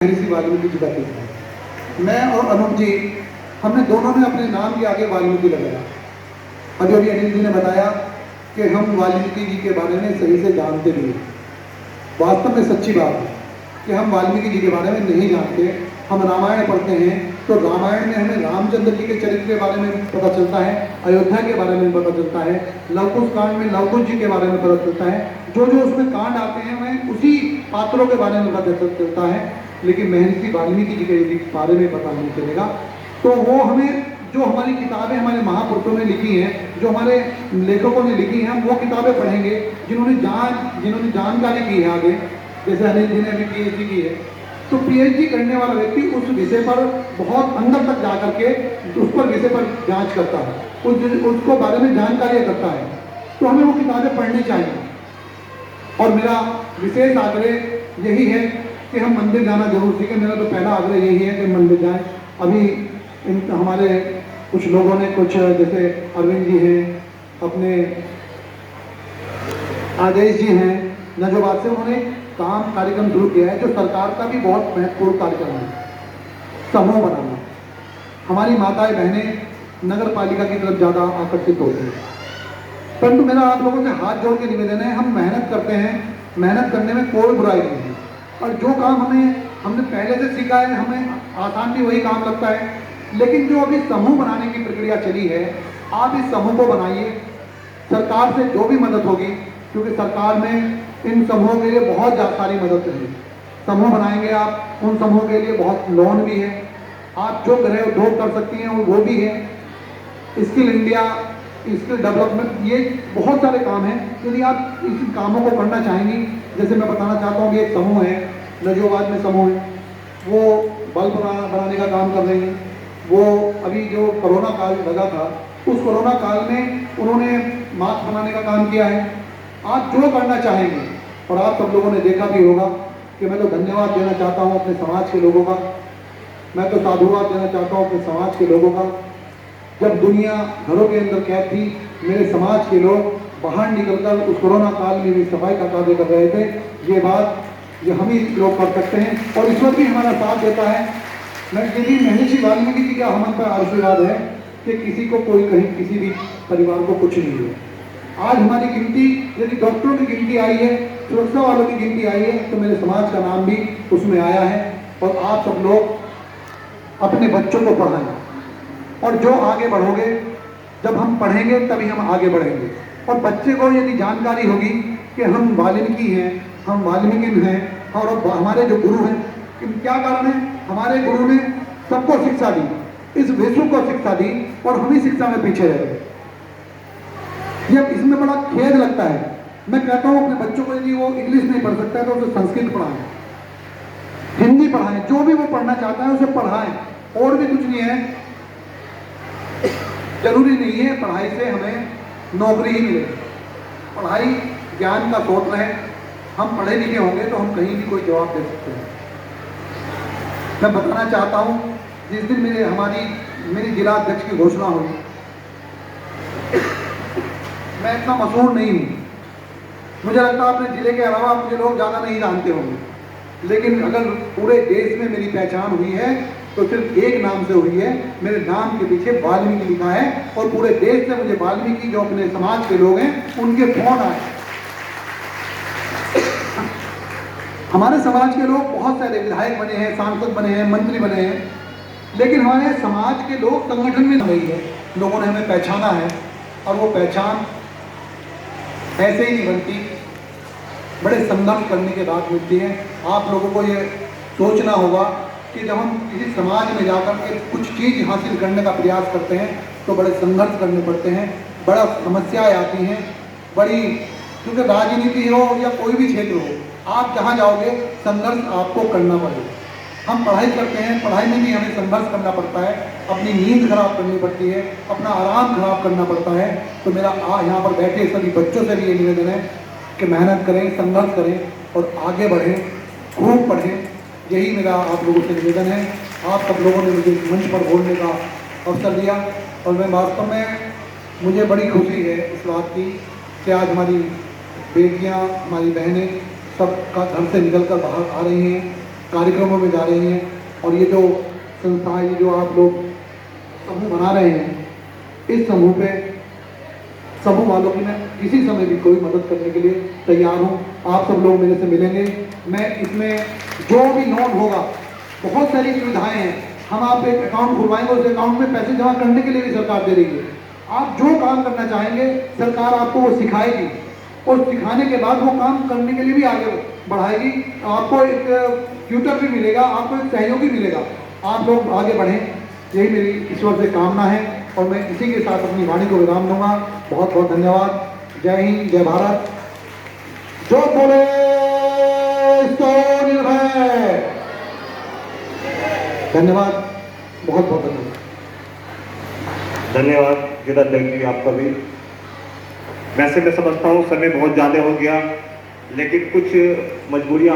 महर्षि वाल्मीकि जी का तीर्थ है। मैं और अनूप जी हमने दोनों ने अपने नाम के आगे वाल्मीकि लगाया। अभी अभी अनिल जी ने बताया कि हम वाल्मीकि जी के बारे में सही से जानते नहीं हैं। वास्तव में सच्ची बात है कि हम वाल्मीकि जी के बारे में नहीं जानते। हम रामायण पढ़ते हैं तो रामायण में हमें रामचंद्र जी के चरित्र के बारे में पता चलता है, अयोध्या के बारे में पता चलता है, लवकुश कांड में लवकुश जी के बारे में पता चलता है। जो जो उसमें कांड आते हैं हमें उसी पात्रों के बारे में पता चलता है। लेकिन महर्षि वाल्मीकि जी के बारे में पता नहीं चलेगा तो वो हमें जो हमारी किताबें हमारे महापुरुषों ने लिखी हैं, जो हमारे लेखकों ने लिखी हैं, हम वो किताबें पढ़ेंगे जिन्होंने जानकारी की है आगे। जैसे अनिल जी ने अभी पीएचडी की है, तो पीएचडी करने वाला व्यक्ति उस विषय पर बहुत अंदर तक जा करके उस पर विषय पर जांच करता है, उसको बारे में जानकारी करता है। तो हमें वो किताबें पढ़नी चाहिए। और मेरा विशेष आग्रह यही है कि हम मंदिर जाना जरूर सीखें। मेरा तो पहला आग्रह यही है कि मंदिर जाएं। अभी हमारे कुछ लोगों ने जैसे अरविंद जी हैं, अपने आदेश जी हैं नजोबाद से, उन्होंने कार्यक्रम शुरू किया है जो सरकार का भी बहुत महत्वपूर्ण कार्यक्रम है, समूह बनाना। हमारी माताएं बहनें नगर पालिका की तरफ ज़्यादा आकर्षित होती हैं, परंतु मेरा आप लोगों से हाथ जोड़ के निवेदन है, हम मेहनत करते हैं, मेहनत करने में कोई बुराई नहीं है। और जो काम हमने पहले से सीखा है, हमें आसान भी वही काम लगता है। लेकिन जो अभी समूह बनाने की प्रक्रिया चली है, आप इस समूह को बनाइए। सरकार से जो भी मदद होगी, क्योंकि सरकार में इन समूहों के लिए बहुत सारी मदद है। समूह बनाएंगे आप, उन समूह के लिए बहुत लोन भी है। आप जो गृह उद्योग कर सकती हैं वो भी है। स्किल इंडिया, स्किल डेवलपमेंट, ये बहुत सारे काम हैं। यदि आप इन कामों को करना चाहेंगी, जैसे मैं बताना चाहता हूँ कि एक समूह है नजोबाद में, समूह है, वो बल्ब बनाने का काम कर रही हैं। वो अभी जो कोरोना काल लगा था, उस कोरोना काल में उन्होंने मास्क बनाने का काम किया है। आप जो करना चाहेंगे, और आप सब लोगों ने देखा भी होगा कि मैं तो धन्यवाद देना चाहता हूँ अपने समाज के लोगों का, मैं तो साधुवाद देना चाहता हूँ अपने समाज के लोगों का। जब दुनिया घरों के अंदर कैद थी, मेरे समाज के लोग बाहर निकलकर उस कोरोना काल में भी सफाई का कार्य कर रहे थे। ये हम ही लोग कर सकते हैं, और ईश्वर भी हमारा साथ देता है। मैं यदि महर्षि वाल्मीकि जी का हम पर आशीर्वाद है कि किसी को कोई कहीं किसी भी परिवार को कुछ नहीं है। आज हमारी गिनती, यदि डॉक्टरों की गिनती आई है, सुरक्षा वालों की गिनती आई है, तो मेरे समाज का नाम भी उसमें आया है। और आप सब लोग अपने बच्चों को पढ़ाएं, और जो आगे बढ़ोगे, जब हम पढ़ेंगे तभी हम आगे बढ़ेंगे। और बच्चे को यदि जानकारी होगी कि हम वाल्मीकि हैं, हम वाल्मीकि हैं, और हमारे जो गुरु हैं, क्या कारण है, हमारे गुरु ने सबको शिक्षा दी, इस विश्व को शिक्षा दी, और हम ही शिक्षा में पीछे रह गए। ये इसमें बड़ा खेद लगता है। मैं कहता हूँ अपने बच्चों को यदि वो इंग्लिश नहीं पढ़ सकता है तो उसे संस्कृत पढ़ाएं, हिंदी पढ़ाएं, जो भी वो पढ़ना चाहता है उसे पढ़ाएं। और भी कुछ नहीं है, जरूरी नहीं है पढ़ाई से हमें नौकरी ही मिले। पढ़ाई ज्ञान का स्रोत है। हम पढ़े लिखे होंगे तो हम कहीं भी कोई जवाब दे सकते हैं। मैं बताना चाहता हूँ, जिस दिन मेरी जिला अध्यक्ष की घोषणा हुई, मैं इतना मशहूर नहीं हूँ, मुझे लगता है अपने जिले के अलावा मुझे लोग ज़्यादा नहीं जानते होंगे, लेकिन अगर पूरे देश में मेरी पहचान हुई है तो सिर्फ एक नाम से हुई है। मेरे नाम के पीछे वाल्मीकि लिखा है, और पूरे देश से मुझे वाल्मीकि, जो अपने समाज के लोग हैं, उनके फोन आए। हमारे समाज के लोग बहुत सारे विधायक बने हैं, सांसद बने हैं, मंत्री बने हैं, लेकिन हमारे समाज के लोग संगठन में नहीं है। लोगों ने हमें पहचाना है, और वो पहचान ऐसे ही नहीं बनती, बड़े संघर्ष करने के बाद मिलती है। आप लोगों को ये सोचना होगा कि जब हम किसी समाज में जाकर के कुछ चीज़ हासिल करने का प्रयास करते हैं तो बड़े संघर्ष करने पड़ते हैं, बड़ा समस्याएं आती हैं बड़ी। क्योंकि राजनीति हो या कोई भी क्षेत्र हो, आप जहाँ जाओगे संघर्ष आपको करना पड़ेगा। हम पढ़ाई करते हैं, पढ़ाई में भी हमें संघर्ष करना पड़ता है, अपनी नींद खराब करनी पड़ती है, अपना आराम खराब करना पड़ता है। तो मेरा यहाँ पर बैठे सभी बच्चों से भी ये निवेदन है कि मेहनत करें, संघर्ष करें, और आगे बढ़ें, खूब पढ़ें। यही मेरा आप लोगों से निवेदन है। आप सब लोगों ने मुझे मंच पर बोलने का अवसर दिया, और मैं वास्तव में, मुझे बड़ी खुशी है इस बात की कि आज हमारी बेटियां, हमारी बहनें सब का घर से निकल कर बाहर आ रही हैं। कार्यक्रमों में जा रही हैं। और ये जो संस्थाएं, ये जो आप लोग समूह बना रहे हैं, इस समूह वालों की मैं किसी समय भी कोई मदद करने के लिए तैयार हूँ। आप सब लोग मेरे से मिलेंगे। मैं इसमें जो भी लोन होगा, बहुत सारी सुविधाएं हैं, हम आप एक अकाउंट खुलवाएंगे, उस अकाउंट में पैसे जमा करने के लिए भी सरकार दे रही है। आप जो काम करना चाहेंगे सरकार आपको वो सिखाएगी, और सिखाने के बाद वो काम करने के लिए भी आगे बढ़ाएगी। आपको एक ट्यूटर भी मिलेगा, आपको एक सहयोगी मिलेगा। आप लोग आगे बढ़ें, यही मेरी ईश्वर से कामना है। और मैं इसी के साथ अपनी वाणी को विराम दूंगा। बहुत बहुत धन्यवाद। जय हिंद, जय भारत। जो बोले सो निर्भय। धन्यवाद, बहुत बहुत धन्यवाद। धन्यवाद जिलाध्यक्ष जी आपका भी। वैसे मैं समझता हूँ समय बहुत ज़्यादा हो गया, लेकिन कुछ मजबूरियाँ